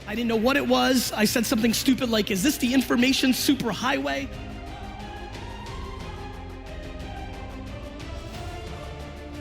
I didn't know what it was. I said something stupid like, is this the information superhighway?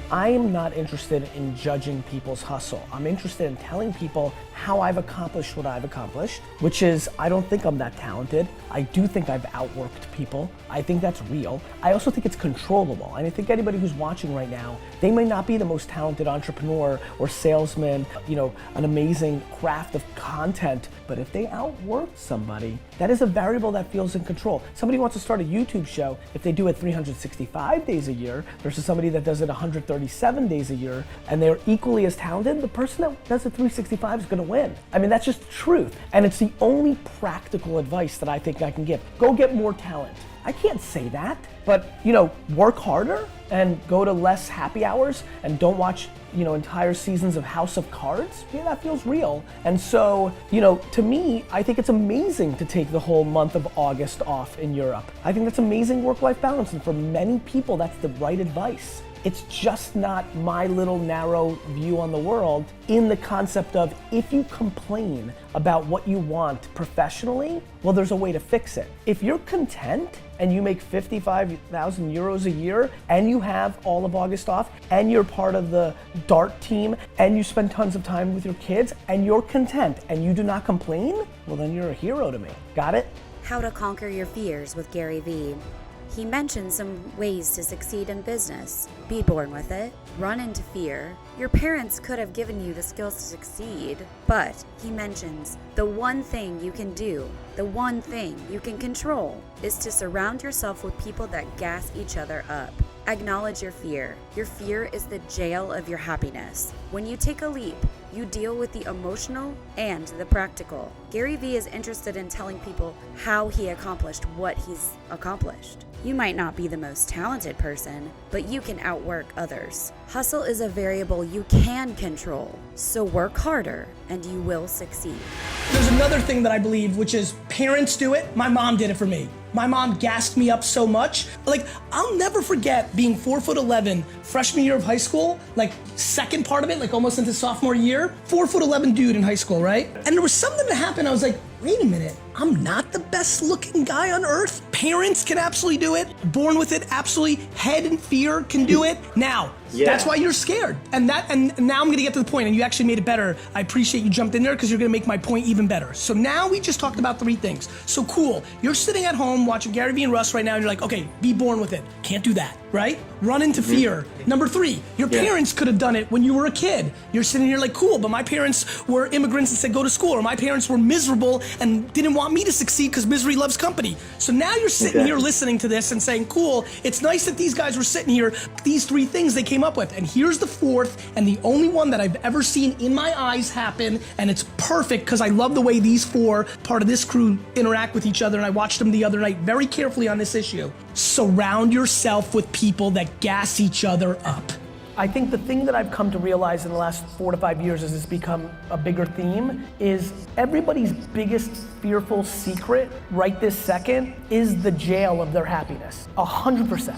I am not interested in judging people's hustle. I'm interested in telling people how I've accomplished what I've accomplished, which is, I don't think I'm that talented. I do think I've outworked people. I think that's real. I also think it's controllable. And I think anybody who's watching right now, they may not be the most talented entrepreneur or salesman, an amazing craft of content, but if they outwork somebody, that is a variable that feels in control. Somebody wants to start a YouTube show, if they do it 365 days a year versus somebody that does it 137 days a year, and they're equally as talented, the person that does it 365 is gonna win. I mean, that's just the truth. And it's the only practical advice that I think I can give. Go get more talent. I can't say that, but work harder and go to less happy hours and don't watch entire seasons of House of Cards. Yeah, that feels real. And so, to me, I think it's amazing to take the whole month of August off in Europe. I think that's amazing work-life balance, and for many people, that's the right advice. It's just not my little narrow view on the world in the concept of, if you complain about what you want professionally, well, there's a way to fix it. If you're content and you make 55,000 euros a year and you have all of August off and you're part of the dart team and you spend tons of time with your kids and you're content and you do not complain, well, then you're a hero to me. Got it? How to conquer your fears with Garyvee. He mentions some ways to succeed in business. Be born with it. Run into fear. Your parents could have given you the skills to succeed, but he mentions the one thing you can do, the one thing you can control, is to surround yourself with people that gas each other up. Acknowledge your fear. Your fear is the jail of your happiness. When you take a leap, you deal with the emotional and the practical. Garyvee is interested in telling people how he accomplished what he's accomplished. You might not be the most talented person, but you can outwork others. Hustle is a variable you can control, so work harder and you will succeed. There's another thing that I believe, which is parents do it. My mom did it for me. My mom gassed me up so much. I'll never forget being 4'11", freshman year of high school, second part of it, almost into sophomore year, 4'11" dude in high school, right? And there was something that happened, I was like, wait a minute, I'm not the best looking guy on earth. Parents can absolutely do it. Born with it, absolutely. Head and fear can do it. Now, that's why you're scared. And now I'm gonna get to the point, and you actually made it better. I appreciate you jumped in there because you're gonna make my point even better. So now we just talked about 3 things. So cool, you're sitting at home watching Garyvee and Russ right now, and you're like, okay, be born with it. Can't do that, right? Run into fear. Number 3, your parents could have done it when you were a kid. You're sitting here like, cool, but my parents were immigrants and said go to school, or my parents were miserable and didn't want me to succeed because misery loves company. So now you're sitting here listening to this and saying, cool, it's nice that these guys were sitting here, these 3 things they came up with. And here's the 4th, and the only one that I've ever seen in my eyes happen, and it's perfect because I love the way these 4, part of this crew, interact with each other, and I watched them the other night very carefully on this issue. Surround yourself with people that gas each other up. I think the thing that I've come to realize in the last 4 to 5 years as it's become a bigger theme is everybody's biggest fearful secret right this second is the jail of their happiness, 100%.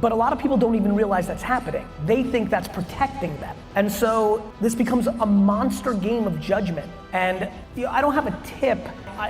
But a lot of people don't even realize that's happening. They think that's protecting them. And so this becomes a monster game of judgment. And I don't have a tip.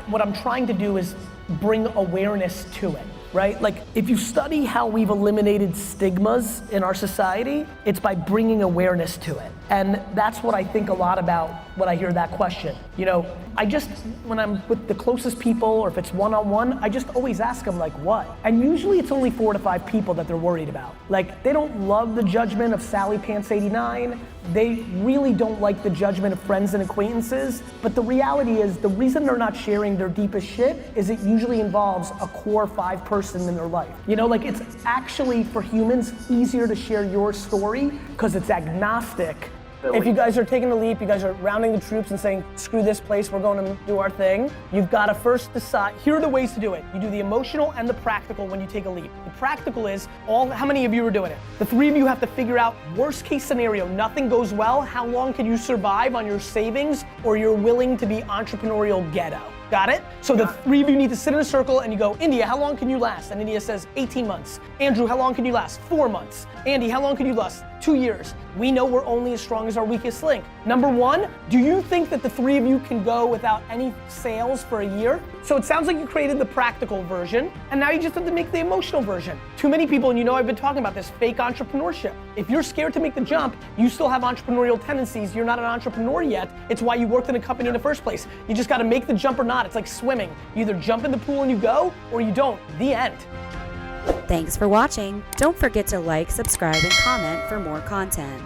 What I'm trying to do is bring awareness to it. Right? If you study how we've eliminated stigmas in our society, it's by bringing awareness to it. And that's what I think a lot about when I hear that question. When I'm with the closest people, or if it's one-on-one, I just always ask them what? And usually it's only 4 to 5 people that they're worried about. They don't love the judgment of Sally Pants 89. They really don't like the judgment of friends and acquaintances. But the reality is the reason they're not sharing their deepest shit is it usually involves a core 5 person in their life. It's actually, for humans, easier to share your story because it's agnostic. If you guys are taking the leap, you guys are rounding the troops and saying, screw this place, we're going to do our thing, you've got to first decide, here are the ways to do it. You do the emotional and the practical when you take a leap. The practical is, how many of you are doing it? The 3 of you have to figure out, worst case scenario, nothing goes well, how long can you survive on your savings, or you're willing to be entrepreneurial ghetto? Got it? So the 3 of you need to sit in a circle and you go, India, how long can you last? And India says 18 months. Andrew, how long can you last? 4 months. Andy, how long can you last? 2 years. We know we're only as strong as our weakest link. Number one, do you think that the three of you can go without any sales for a year? So it sounds like you created the practical version, and now you just have to make the emotional version. Too many people, and you know I've been talking about this, fake entrepreneurship. If you're scared to make the jump, you still have entrepreneurial tendencies, you're not an entrepreneur yet. It's why you worked in a company in the first place. You just gotta make the jump or not. It's like swimming. You either jump in the pool and you go, or you don't. The end. Thanks for watching. Don't forget to like, subscribe, and comment for more content.